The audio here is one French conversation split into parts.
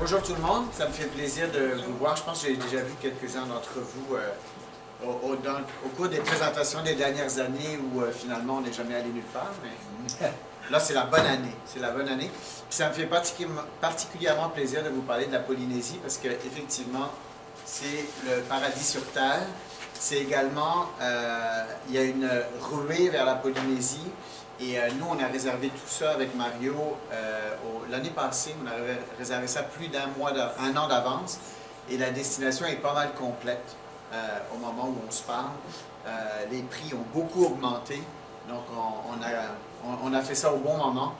Bonjour tout le monde, ça me fait plaisir de vous voir. Je pense que j'ai déjà vu quelques-uns d'entre vous au cours des présentations des dernières années où finalement on n'est jamais allé nulle part. Mais là, c'est la bonne année. C'est la bonne année. Puis ça me fait particulièrement plaisir de vous parler de la Polynésie parce qu'effectivement, c'est le paradis sur Terre. C'est également, il y a une ruée vers la Polynésie. Et nous, on a réservé tout ça avec Mario l'année passée. On a réservé ça plus un an d'avance. Et la destination est pas mal complète au moment où on se parle. Les prix ont beaucoup augmenté. Donc, on a fait ça au bon moment.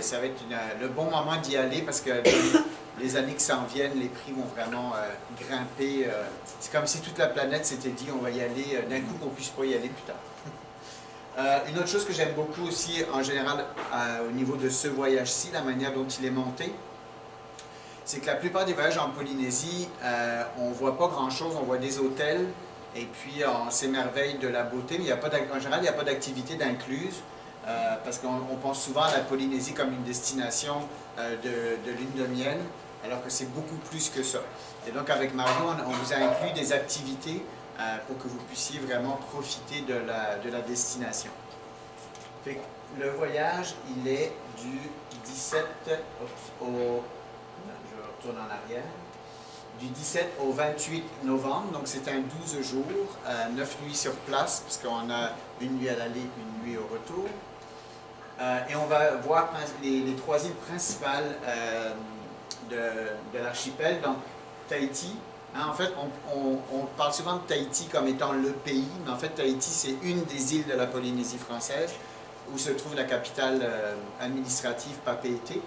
Ça va être le bon moment d'y aller parce que les années qui s'en viennent, les prix vont vraiment grimper. C'est comme si toute la planète s'était dit on va y aller d'un coup qu'on ne puisse pas y aller plus tard. Une autre chose que j'aime beaucoup aussi, en général, au niveau de ce voyage-ci, la manière dont il est monté, c'est que la plupart des voyages en Polynésie, on ne voit pas grand-chose, on voit des hôtels, et puis on s'émerveille de la beauté, mais en général, il n'y a pas d'activité d'incluse, parce qu'on pense souvent à la Polynésie comme une destination de lune de miel, alors que c'est beaucoup plus que ça. Et donc, avec Mario, on vous a inclus des activités pour que vous puissiez vraiment profiter de la destination. Fait que le voyage, il est du 17 je retourne en arrière, du 17 au 28 novembre, donc c'est un 12 jours, 9 nuits sur place, puisqu'on a une nuit à l'aller, une nuit au retour. Et on va voir les trois îles principales de l'archipel, donc Tahiti. En fait, on parle souvent de Tahiti comme étant le pays, mais en fait, Tahiti, c'est une des îles de la Polynésie française, où se trouve la capitale administrative, Papeete.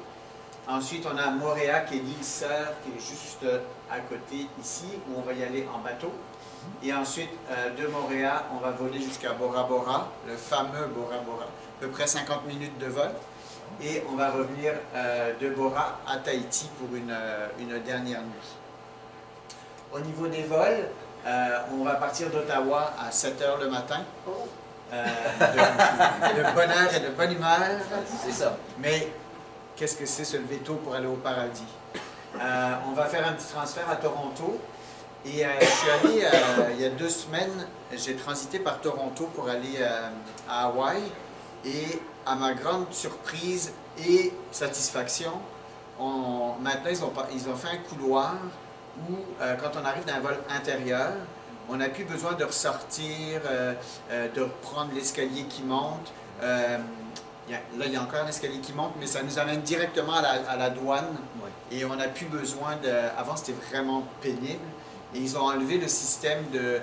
Ensuite, on a Moorea, qui est l'île sœur, qui est juste à côté ici, où on va y aller en bateau. Et ensuite, de Moorea, on va voler jusqu'à Bora Bora, le fameux Bora Bora, à peu près 50 minutes de vol. Et on va revenir de Bora à Tahiti pour une dernière nuit. Au niveau des vols, on va partir d'Ottawa à 7 h le matin. De bonne heure et de bonne humeur. C'est ça. Mais qu'est-ce que c'est se lever tôt pour aller au paradis? On va faire un petit transfert à Toronto. Et je suis allé, il y a 2 semaines, j'ai transité par Toronto pour aller à Hawaï. Et à ma grande surprise et satisfaction, maintenant ils ont fait un couloir où, quand on arrive dans un vol intérieur, on n'a plus besoin de ressortir, de reprendre l'escalier qui monte. Là, il y a encore un escalier qui monte, mais ça nous amène directement à la douane. Oui. Et on n'a plus besoin de... Avant, c'était vraiment pénible. Et ils ont enlevé le système de...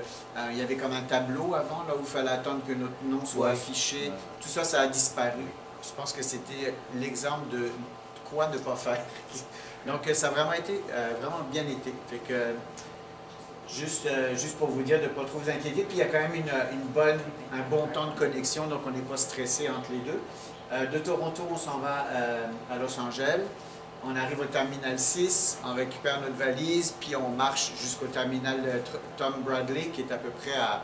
il y avait comme un tableau avant, là où il fallait attendre que notre nom soit affiché. Ouais. Tout ça, ça a disparu. Je pense que c'était l'exemple de quoi ne pas faire. Donc, ça a vraiment été, vraiment bien été. Fait que, juste pour vous dire de ne pas trop vous inquiéter. Puis, il y a quand même un bon temps de connexion, donc on n'est pas stressé entre les deux. De Toronto, on s'en va à Los Angeles. On arrive au terminal 6, on récupère notre valise, puis on marche jusqu'au terminal de Tom Bradley, qui est à peu près à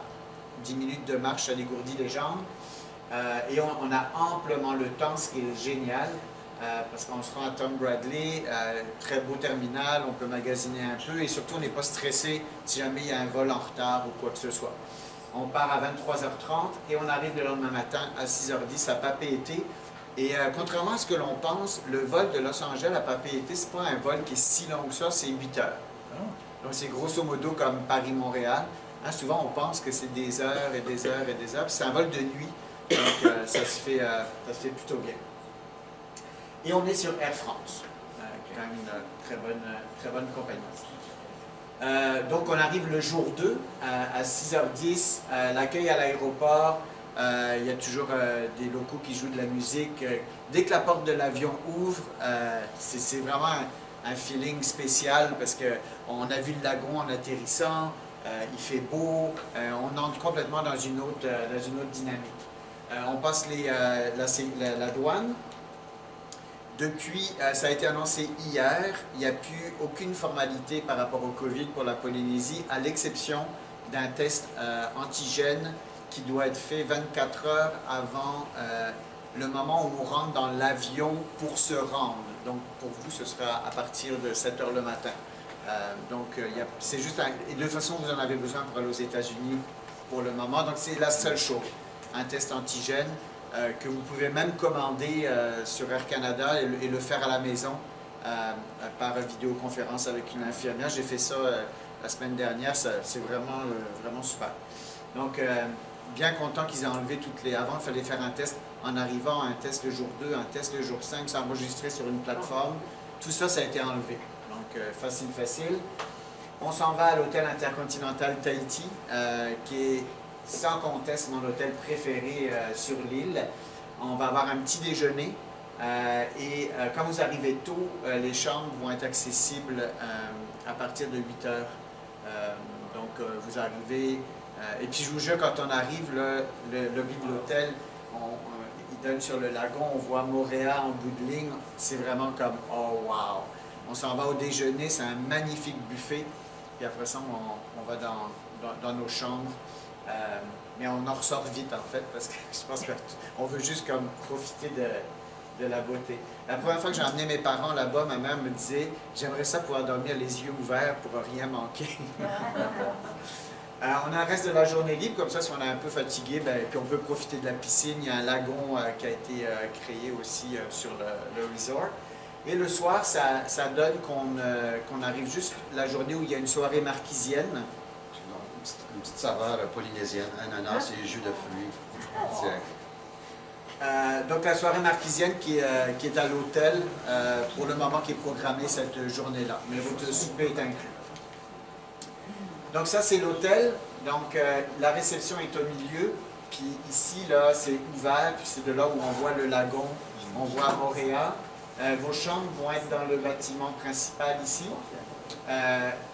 10 minutes de marche, ça dégourdit les jambes. Et on a amplement le temps, ce qui est génial. Parce qu'on se rend à Tom Bradley, très beau terminal, on peut magasiner un peu et surtout on n'est pas stressé si jamais il y a un vol en retard ou quoi que ce soit. On part à 23 h 30 et on arrive le lendemain matin à 6 h 10 à Papeete. Et contrairement à ce que l'on pense, le vol de Los Angeles à Papeete, ce n'est pas un vol qui est si long que ça, c'est 8 heures. Donc c'est grosso modo comme Paris-Montréal. Hein, souvent on pense que c'est des heures et des heures et des heures, c'est un vol de nuit, donc ça se fait plutôt bien. Et on est sur Air France, quand même une très bonne compagnie. Donc on arrive le jour 2 à 6 h 10, l'accueil à l'aéroport, il y a toujours des locaux qui jouent de la musique. Dès que la porte de l'avion ouvre, c'est vraiment un feeling spécial parce qu'on a vu le lagon en atterrissant, il fait beau, on entre complètement dans une autre dynamique. On passe la douane. Depuis, ça a été annoncé hier, il n'y a plus aucune formalité par rapport au COVID pour la Polynésie, à l'exception d'un test antigène qui doit être fait 24 heures avant le moment où on rentre dans l'avion pour se rendre. donc pour vous, ce sera à partir de 7 heures le matin. C'est juste, et de toute façon, vous en avez besoin pour aller aux États-Unis pour le moment. Donc, c'est la seule chose, un test antigène que vous pouvez même commander sur Air Canada et le faire à la maison par vidéoconférence avec une infirmière. J'ai fait ça la semaine dernière, c'est vraiment, vraiment super. Donc, bien content qu'ils aient enlevé toutes les... Avant, il fallait faire un test en arrivant, un test le jour 2, un test le jour 5, s'enregistrer sur une plateforme. Tout ça, ça a été enlevé. Donc, facile, facile. On s'en va à l'hôtel Intercontinental Tahiti, qui est sans conteste mon hôtel préféré sur l'île. On va avoir un petit déjeuner. Quand vous arrivez tôt, les chambres vont être accessibles à partir de 8 heures. Vous arrivez... et puis je vous jure, quand on arrive, le lobby de l'hôtel, il donne sur le lagon, on voit Moorea en bout de ligne. C'est vraiment comme « oh wow ». On s'en va au déjeuner, c'est un magnifique buffet. Puis après ça, on va dans nos chambres. Mais on en ressort vite en fait, parce que je pense qu'on veut juste comme profiter de la beauté. La première fois que j'ai emmené mes parents là-bas, ma mère me disait « j'aimerais ça pouvoir dormir les yeux ouverts pour rien manquer ». On a le reste de la journée libre, comme ça, si on est un peu fatigué, puis on peut profiter de la piscine. Il y a un lagon qui a été créé aussi sur le resort. Et le soir, ça donne qu'on arrive juste la journée où il y a une soirée marquisienne. Une petite saveur polynésienne, ananas et jus de fruits. Donc la soirée marquisienne qui est à l'hôtel, pour le moment, qui est programmée cette journée-là. Mais votre souper est inclus. Donc ça, c'est l'hôtel. Donc la réception est au milieu. Puis ici, là, c'est ouvert. Puis c'est de là où on voit le lagon. On voit Moorea. Vos chambres vont être dans le bâtiment principal ici.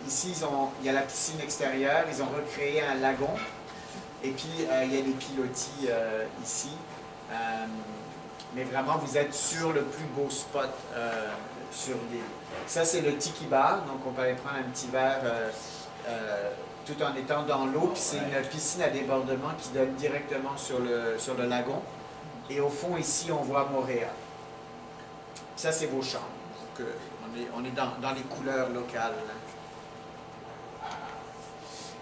Ici, il y a la piscine extérieure. Ils ont recréé un lagon. Et puis, il y a les pilotis ici. Mais vraiment, vous êtes sur le plus beau spot sur l'île. Ça, c'est le Tiki Bar. Donc, on peut aller prendre un petit verre tout en étant dans l'eau. Puis c'est une piscine à débordement qui donne directement sur le lagon. Et au fond, ici, on voit Moorea. Ça, c'est vos chambres. Donc, on est dans les couleurs locales.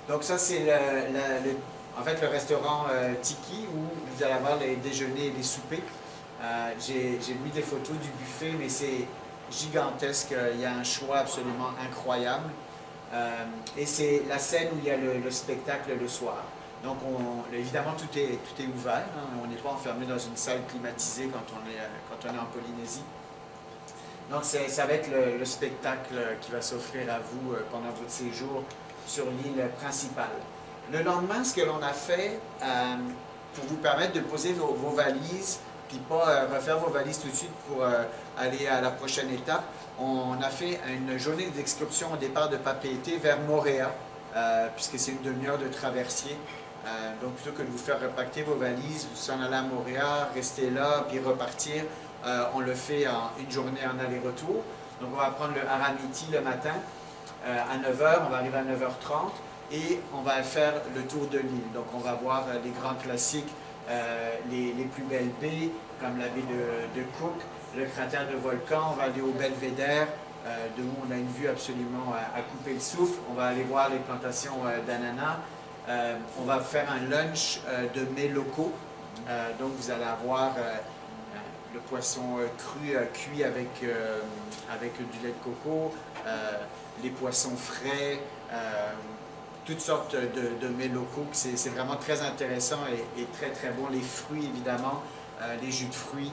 Donc, ça, c'est en fait le restaurant Tiki où vous allez avoir les déjeuners et les soupers. J'ai mis des photos du buffet, mais c'est gigantesque. Il y a un choix absolument incroyable. Et c'est la scène où il y a le spectacle le soir. Donc, évidemment, tout est ouvert. Hein. On n'est pas enfermé dans une salle climatisée quand on est en Polynésie. Donc, ça va être le spectacle qui va s'offrir à vous pendant votre séjour sur l'île principale. Le lendemain, ce que l'on a fait pour vous permettre de poser vos valises, puis pas refaire vos valises tout de suite pour aller à la prochaine étape, on a fait une journée d'excursion au départ de Papeete vers Moorea, puisque c'est une demi-heure de traversier. Donc, plutôt que de vous faire repacter vos valises, vous en allez à Moorea, rester là, puis repartir, on le fait en une journée en aller-retour. Donc, on va prendre le Aramiti le matin à 9 h, on va arriver à 9 h 30 et on va faire le tour de l'île. Donc, on va voir les grands classiques, les plus belles baies, comme la baie de Cook, le cratère de volcan. On va aller au Belvédère, de où on a une vue absolument à couper le souffle. On va aller voir les plantations d'ananas. On va faire un lunch de mets locaux. Donc, vous allez avoir le poisson cru cuit avec du lait de coco, les poissons frais, toutes sortes de mets locaux. C'est vraiment très intéressant et très très bon. Les fruits, évidemment, les jus de fruits.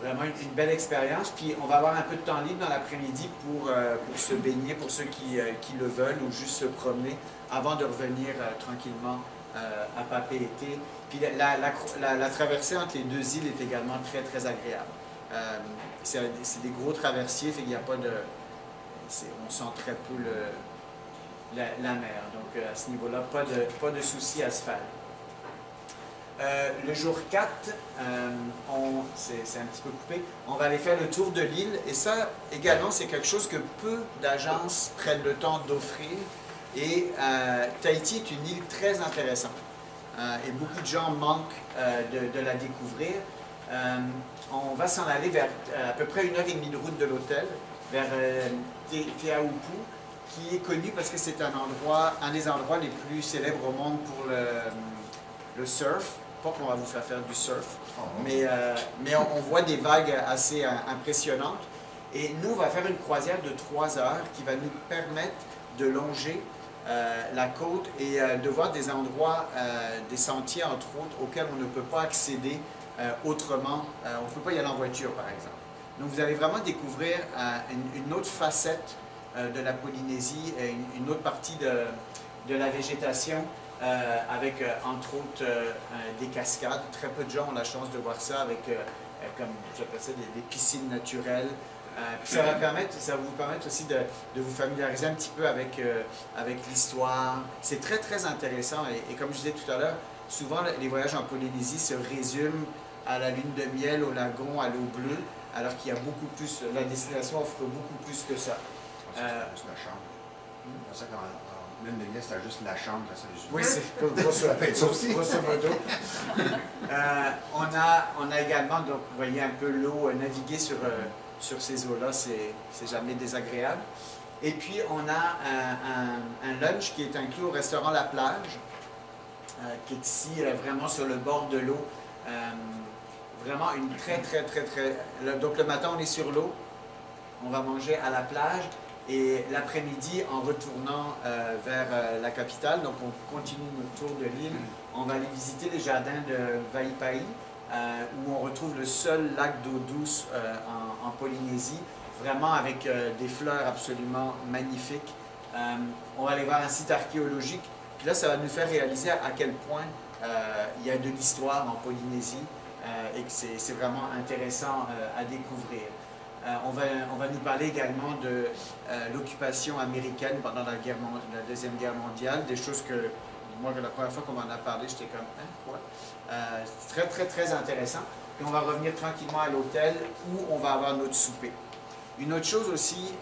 Vraiment une belle expérience. Puis on va avoir un peu de temps libre dans l'après-midi pour se baigner, pour ceux qui le veulent, ou juste se promener avant de revenir tranquillement à Papeete. Puis la traversée entre les deux îles est également très très agréable. C'est des gros traversiers, fait qu'il n'y a pas de... on sent très peu la mer. Donc à ce niveau-là, pas de souci à se faire. Le jour 4, c'est un petit peu coupé, on va aller faire le tour de l'île. Et ça, également, c'est quelque chose que peu d'agences prennent le temps d'offrir. Et Tahiti est une île très intéressante. Et beaucoup de gens manquent de la découvrir. On va s'en aller vers à peu près 1h30 de route de l'hôtel, vers Te Aupu, qui est connu parce que c'est un des endroits les plus célèbres au monde pour le surf. Pas qu'on va vous faire du surf, mais on voit des vagues assez impressionnantes. Et nous, on va faire une croisière de 3 heures qui va nous permettre de longer la côte et de voir des endroits, des sentiers entre autres, auxquels on ne peut pas accéder autrement. On ne peut pas y aller en voiture, par exemple. Donc vous allez vraiment découvrir une autre facette de la Polynésie, une autre partie de la végétation, avec entre autres des cascades. Très peu de gens ont la chance de voir ça avec, comme j'appelle ça, des piscines naturelles. Puis ça va vous permettre aussi de vous familiariser un petit peu avec l'histoire. C'est très très intéressant et comme je disais tout à l'heure, souvent les voyages en Polynésie se résument à la lune de miel, au lagon, à l'eau bleue, alors qu'il y a beaucoup plus, la destination offre beaucoup plus que ça. C'est juste la chambre. C'est ça qu'en lune de miel, c'était juste la chambre, ça se résume. Oui, c'est grosso modo. On a également, donc vous voyez un peu l'eau naviguer sur ces eaux-là, c'est jamais désagréable. Et puis on a un lunch qui est inclus au restaurant La Plage, qui est ici vraiment sur le bord de l'eau. Vraiment une très. Donc le matin on est sur l'eau, on va manger à la plage et l'après-midi en retournant vers la capitale, donc on continue notre tour de l'île, on va aller visiter les jardins de Vaipai, où on retrouve le seul lac d'eau douce en Polynésie, vraiment avec des fleurs absolument magnifiques. On va aller voir un site archéologique, puis là ça va nous faire réaliser à quel point il y a de l'histoire en Polynésie et que c'est vraiment intéressant à découvrir. On va nous parler également de l'occupation américaine pendant la Deuxième Guerre mondiale, des choses que moi, la première fois qu'on m'en a parlé, j'étais comme « Hein, quoi? » C'est très intéressant. Puis on va revenir tranquillement à l'hôtel où on va avoir notre souper. Une autre chose aussi,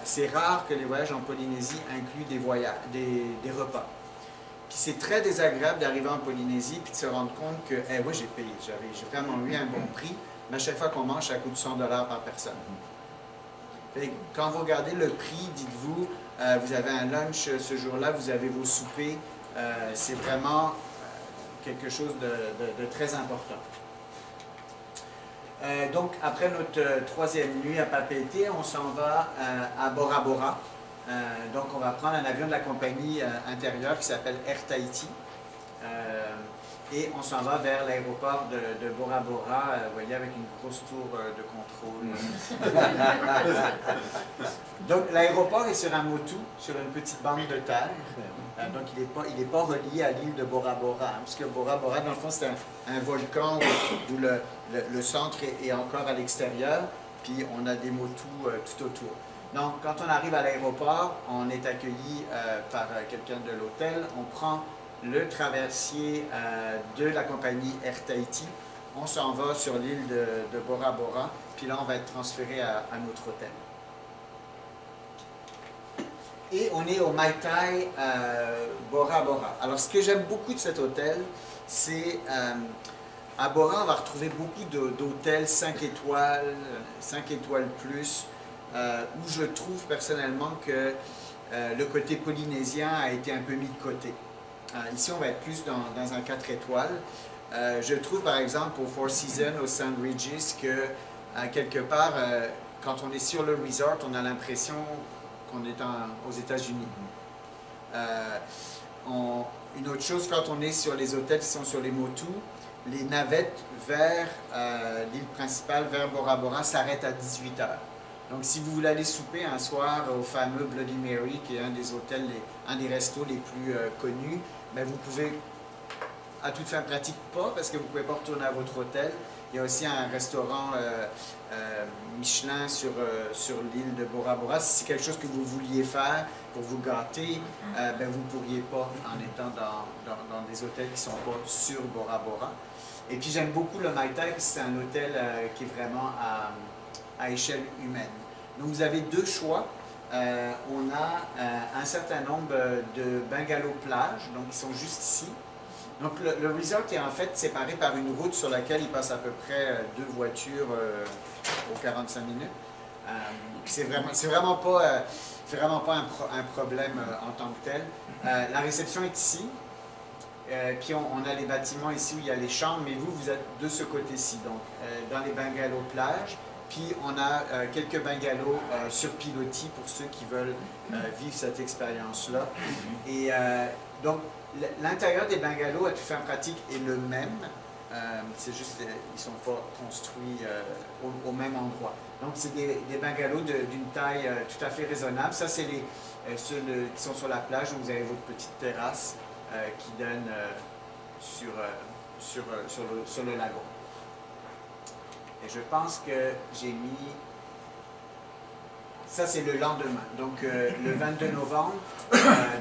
c'est rare que les voyages en Polynésie incluent des repas. Puis c'est très désagréable d'arriver en Polynésie puis de se rendre compte que oui, j'ai payé, j'ai vraiment eu un bon prix, mais à chaque fois qu'on mange, ça coûte 100 $ par personne. Et quand vous regardez le prix, dites-vous, vous avez un lunch ce jour-là, vous avez vos soupers, c'est vraiment quelque chose de très important. Donc, après notre troisième nuit à Papeete, on s'en va à Bora Bora. Donc, on va prendre un avion de la compagnie intérieure qui s'appelle Air Tahiti. Et on s'en va vers l'aéroport de Bora Bora, vous voyez, avec une grosse tour de contrôle. Donc, l'aéroport est sur un motu, sur une petite bande de terre. Donc, il n'est pas relié à l'île de Bora Bora, hein, parce que Bora Bora, dans le fond, c'est un volcan où le centre est encore à l'extérieur, puis on a des motus tout autour. Donc, quand on arrive à l'aéroport, on est accueilli par quelqu'un de l'hôtel, on prend le traversier de la compagnie Air Tahiti, on s'en va sur l'île de Bora Bora, puis là, on va être transféré à notre hôtel. Et on est au Maitai Bora Bora. Alors, ce que j'aime beaucoup de cet hôtel, c'est à Bora, on va retrouver beaucoup d'hôtels 5 étoiles, 5 étoiles plus, où je trouve personnellement que le côté polynésien a été un peu mis de côté. Ici, on va être plus dans un 4 étoiles. Je trouve, par exemple, au Four Seasons, au St. Regis, que quelque part, quand on est sur le resort, on a l'impression qu'on est aux États-Unis. Une autre chose, quand on est sur les hôtels qui sont sur les motus, les navettes vers l'île principale, vers Bora Bora, s'arrêtent à 18 h. Donc, si vous voulez aller souper un soir au fameux Bloody Mary, qui est un des hôtels, un des restos les plus connus, bien, vous pouvez, à toute fin pratique, pas, parce que vous ne pouvez pas retourner à votre hôtel. Il y a aussi un restaurant Michelin sur l'île de Bora Bora. Si c'est quelque chose que vous vouliez faire pour vous gâter, ben, vous ne pourriez pas en étant dans des hôtels qui ne sont pas sur Bora Bora. Et puis j'aime beaucoup le Maitai, c'est un hôtel qui est vraiment à échelle humaine. Donc vous avez deux choix. On a un certain nombre de bungalows plages, donc qui sont juste ici. Donc le resort est en fait séparé par une route sur laquelle il passe à peu près 2 voitures aux 45 minutes. C'est vraiment pas un problème en tant que tel. La réception est ici. Puis on a les bâtiments ici où il y a les chambres, mais vous êtes de ce côté-ci, donc dans les bungalows plage. Puis on a quelques bungalows sur pilotis pour ceux qui veulent vivre cette expérience-là. Et donc l'intérieur des bungalows à toute fin pratique est le même. C'est juste qu'ils ne sont pas construits au même endroit. Donc, c'est des bungalows d'une taille tout à fait raisonnable. Ça, c'est ceux qui sont sur la plage, où vous avez votre petite terrasse qui donne sur le lagon. Et je pense que j'ai mis... Ça, c'est le lendemain, donc le 22 novembre.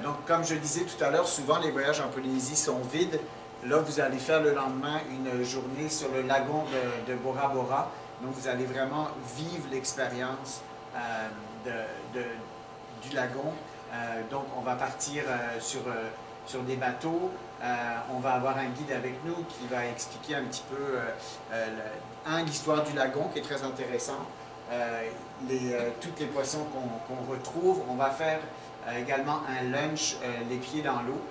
Donc, comme je disais tout à l'heure, souvent les voyages en Polynésie sont vides. Là, vous allez faire le lendemain une journée sur le lagon de Bora Bora. Donc, vous allez vraiment vivre l'expérience du lagon. Donc, on va partir sur des bateaux. On va avoir un guide avec nous qui va expliquer un petit peu l'histoire du lagon, qui est très intéressant. Tous les poissons qu'on retrouve. On va faire également un lunch, les pieds dans l'eau.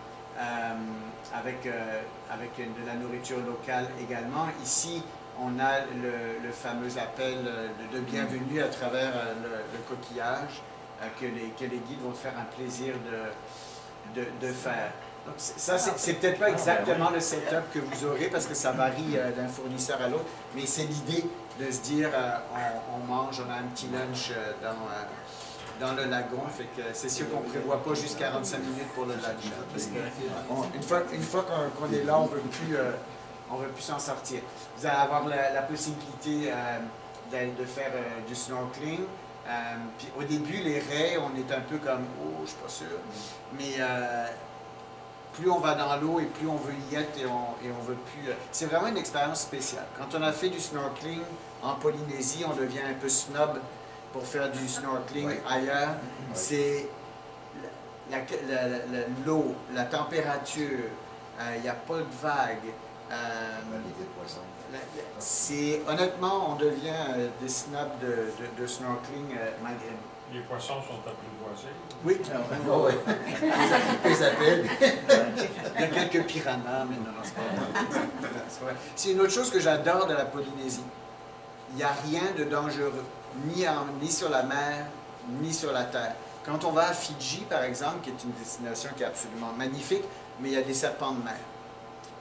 Avec de la nourriture locale également. Ici, on a le fameux appel de bienvenue à travers le coquillage que les guides vont faire un plaisir de faire. Donc, ça, c'est peut-être pas exactement le setup que vous aurez parce que ça varie d'un fournisseur à l'autre, mais c'est l'idée de se dire on mange, on a un petit lunch dans le lagon, fait que c'est sûr qu'on ne prévoit pas juste 45 minutes pour le lunch. Parce que une fois qu'on est là, on ne veut plus s'en sortir. Vous allez avoir la possibilité de faire du snorkeling. Puis au début, les raies, on est un peu comme « oh, je suis pas sûr ». Mais plus on va dans l'eau et plus on veut y être et on veut plus... c'est vraiment une expérience spéciale. Quand on a fait du snorkeling en Polynésie, on devient un peu snob pour faire du snorkeling ailleurs. C'est l'eau, la température, il n'y a pas de vagues. Honnêtement, on devient des snobs de snorkeling malgré nous. Les poissons sont apprivoisés. Oui. Les appels. Il y a quelques piranhas, mais non, c'est pas vrai. C'est une autre chose que j'adore de la Polynésie. Il n'y a rien de dangereux, ni sur la mer, ni sur la terre. Quand on va à Fidji, par exemple, qui est une destination qui est absolument magnifique, mais il y a des serpents de mer.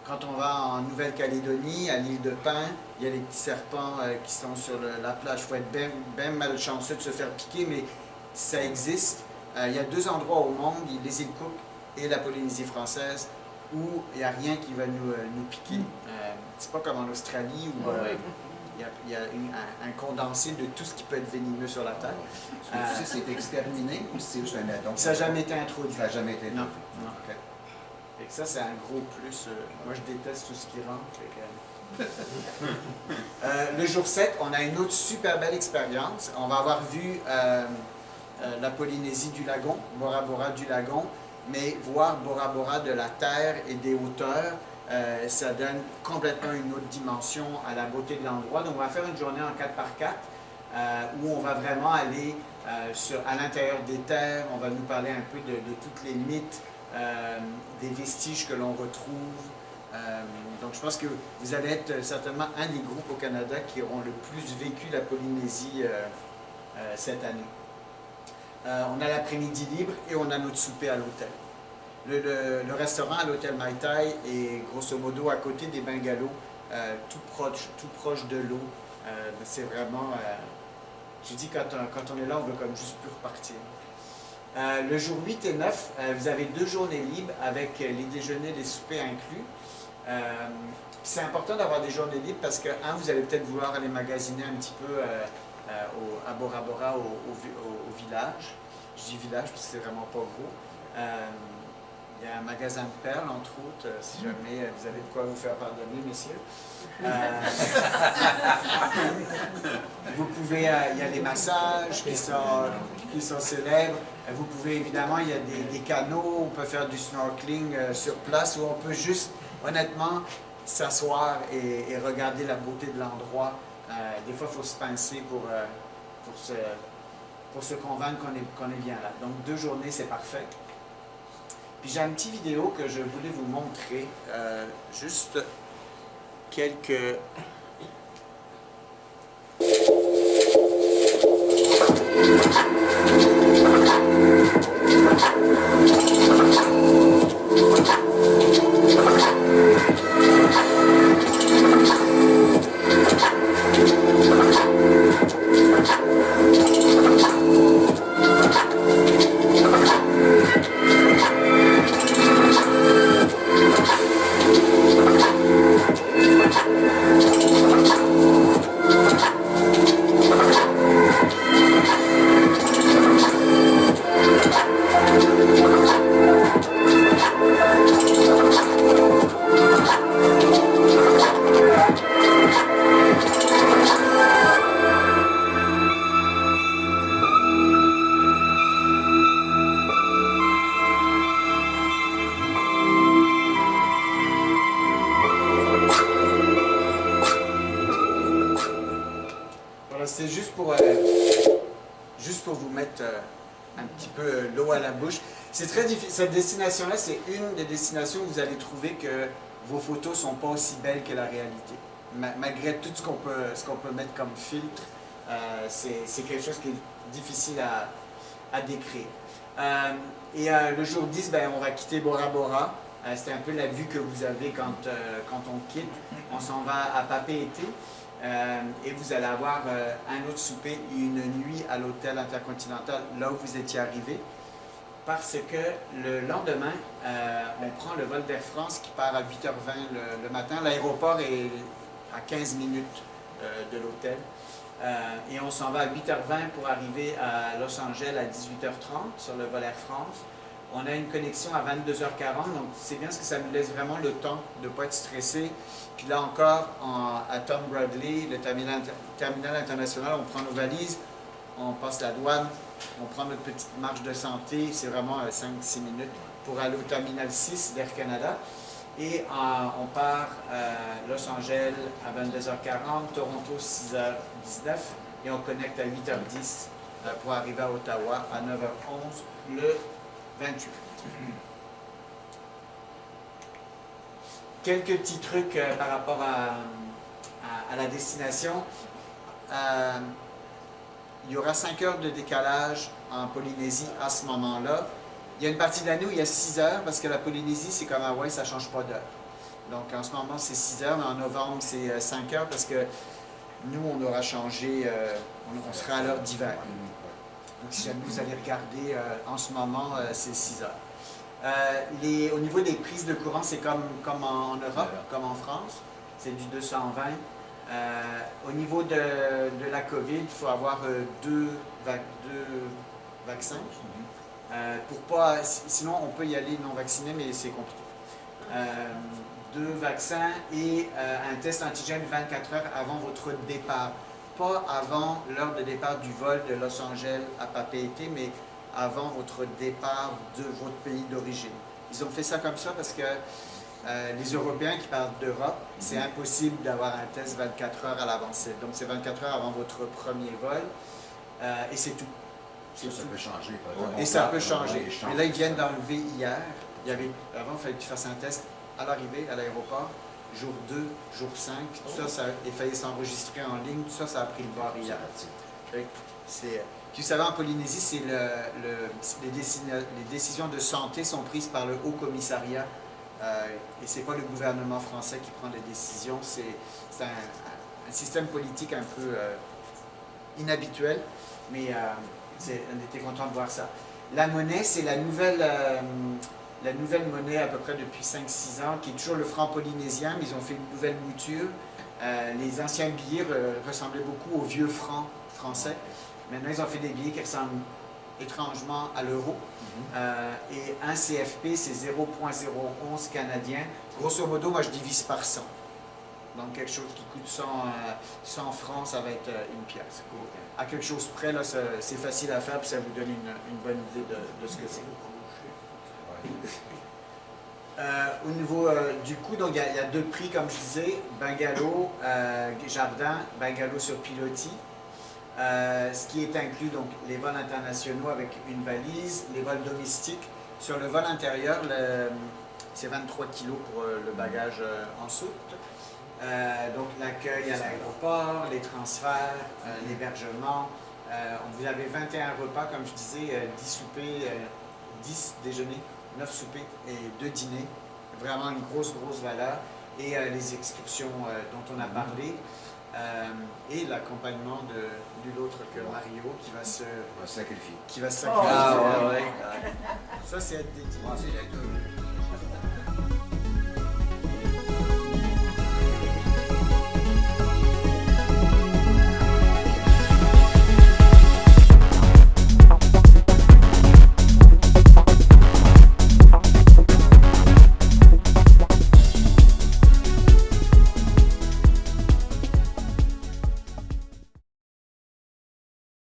Quand on va en Nouvelle-Calédonie, à l'île de Pin, il y a les petits serpents qui sont sur la plage. Il faut être bien malchanceux de se faire piquer, mais ça existe. Il y a 2 endroits au monde, les îles Cook et la Polynésie française, où il n'y a rien qui va nous piquer. C'est pas comme en Australie où il y a un condensé de tout ce qui peut être venimeux sur la Terre. Tu sais, c'est exterminé ou c'est juste un addon? Ça n'a jamais été introduit. Ça n'a jamais été Non. introduit. Non. Okay. Et que ça, c'est un gros plus. Moi, je déteste tout ce qui rentre. Le jour 7, on a une autre super belle expérience. On va avoir vu la Polynésie du lagon, Bora Bora du lagon, mais voir Bora Bora de la terre et des hauteurs, ça donne complètement une autre dimension à la beauté de l'endroit. Donc, on va faire une journée en 4x4 où on va vraiment aller à l'intérieur des terres. On va nous parler un peu de toutes les mythes, des vestiges que l'on retrouve. Donc, je pense que vous allez être certainement un des groupes au Canada qui auront le plus vécu la Polynésie cette année. On a l'après-midi libre et on a notre souper à l'hôtel. Le restaurant à l'hôtel Mai Tai est grosso modo à côté des bungalows, tout proche de l'eau. C'est vraiment... je dis, quand on est là, on veut comme juste plus repartir. Le jour 8 et 9, vous avez 2 journées libres avec les déjeuners, les soupers inclus. C'est important d'avoir des journées libres parce que, vous allez peut-être vouloir aller magasiner un petit peu à Bora Bora, au village. Je dis village parce que c'est vraiment pas gros. Il y a un magasin de perles, entre autres, si jamais vous avez de quoi vous faire pardonner, messieurs. Vous pouvez, il y a des massages qui sont célèbres. Vous pouvez, évidemment, il y a des canaux, on peut faire du snorkeling sur place, ou on peut juste, honnêtement, s'asseoir et regarder la beauté de l'endroit. Des fois, il faut se pincer pour se convaincre qu'on est bien là. Donc, 2 journées, c'est parfait. Puis j'ai une petite vidéo que je voulais vous montrer, juste quelques... C'est juste pour vous mettre un petit peu l'eau à la bouche. C'est très difficile. Cette destination-là, c'est une des destinations où vous allez trouver que vos photos ne sont pas aussi belles que la réalité. Malgré tout ce qu'on peut mettre comme filtre, c'est quelque chose qui est difficile à décrire. Le jour 10, ben, on va quitter Bora Bora. C'est un peu la vue que vous avez quand on quitte. On s'en va à Papeete. Et vous allez avoir un autre souper et une nuit à l'hôtel Intercontinental, là où vous étiez arrivé. Parce que le lendemain, on prend le vol d'Air France qui part à 8h20 le matin. L'aéroport est à 15 minutes de l'hôtel. Et on s'en va à 8h20 pour arriver à Los Angeles à 18h30 sur le vol Air France. On a une connexion à 22h40, donc c'est bien parce que ça nous laisse vraiment le temps de ne pas être stressé. Puis là encore, à Tom Bradley, le terminal international, on prend nos valises, on passe la douane, on prend notre petite marche de santé, c'est vraiment 5-6 minutes pour aller au terminal 6 d'Air Canada. Et on part à Los Angeles à 22h40, Toronto 6h19, et on connecte à 8h10 pour arriver à Ottawa à 9h11 le 28. Quelques petits trucs par rapport à la destination. Il y aura 5 heures de décalage en Polynésie à ce moment-là. Il y a une partie de l'année où il y a 6 heures, parce que la Polynésie, c'est comme Hawaï, ça ne change pas d'heure. Donc en ce moment, c'est 6 heures, mais en novembre, c'est 5 heures, parce que nous, on aura changé, on sera à l'heure d'hiver. Donc si jamais vous allez regarder, en ce moment, c'est 6 heures. Au niveau des prises de courant, c'est comme en Europe, comme en France, c'est du 220. Au niveau de la COVID, il faut avoir deux vaccins. Sinon, on peut y aller non vacciné, mais c'est compliqué. 2 vaccins et un test antigène 24 heures avant votre départ. Pas avant l'heure de départ du vol de Los Angeles à Papeete, mais avant votre départ de votre pays d'origine. Ils ont fait ça comme ça parce que les Européens qui parlent d'Europe, c'est impossible d'avoir un test 24 heures à l'avance. Donc c'est 24 heures avant votre premier vol et c'est tout. Ça peut changer. Et ça peut changer. Mais là, ils viennent d'enlever hier. Avant, il fallait que tu fasses un test à l'arrivée, à l'aéroport, jour 2, jour 5. Tout ça, il fallait s'enregistrer en ligne. Tout ça, ça a pris le bord hier. Puis vous savez, en Polynésie, c'est les décisions de santé sont prises par le Haut Commissariat. Et ce n'est pas le gouvernement français qui prend les décisions. C'est un système politique un peu inhabituel. Mais on était content de voir ça. La monnaie, c'est la nouvelle monnaie à peu près depuis 5-6 ans, qui est toujours le franc polynésien, mais ils ont fait une nouvelle mouture. Les anciens billets ressemblaient beaucoup aux vieux francs français. Maintenant, ils ont fait des billets qui ressemblent étrangement à l'euro. Et un CFP, c'est 0,011 canadien. Grosso modo, moi, je divise par 100. Donc quelque chose qui coûte 100 francs, ça va être une pièce. À quelque chose près, là, c'est facile à faire, puis ça vous donne une bonne idée de ce que c'est. Au niveau du coût, donc il y a deux prix, comme je disais, bungalow, jardin, bungalow sur pilotis. Ce qui est inclus, donc les vols internationaux avec une valise, les vols domestiques. Sur le vol intérieur, c'est 23 kilos pour le bagage en soute. Donc l'accueil à l'aéroport, les transferts, l'hébergement. Vous avez 21 repas, comme je disais, 10 soupers, 10 déjeuners, 9 soupers et 2 dîners. Vraiment une grosse valeur. Et les excursions dont on a parlé. Et l'accompagnement de l'autre que Mario qui va se sacrifier. sacrifier. Ah, ouais. Ça, c'est être dédié. C'est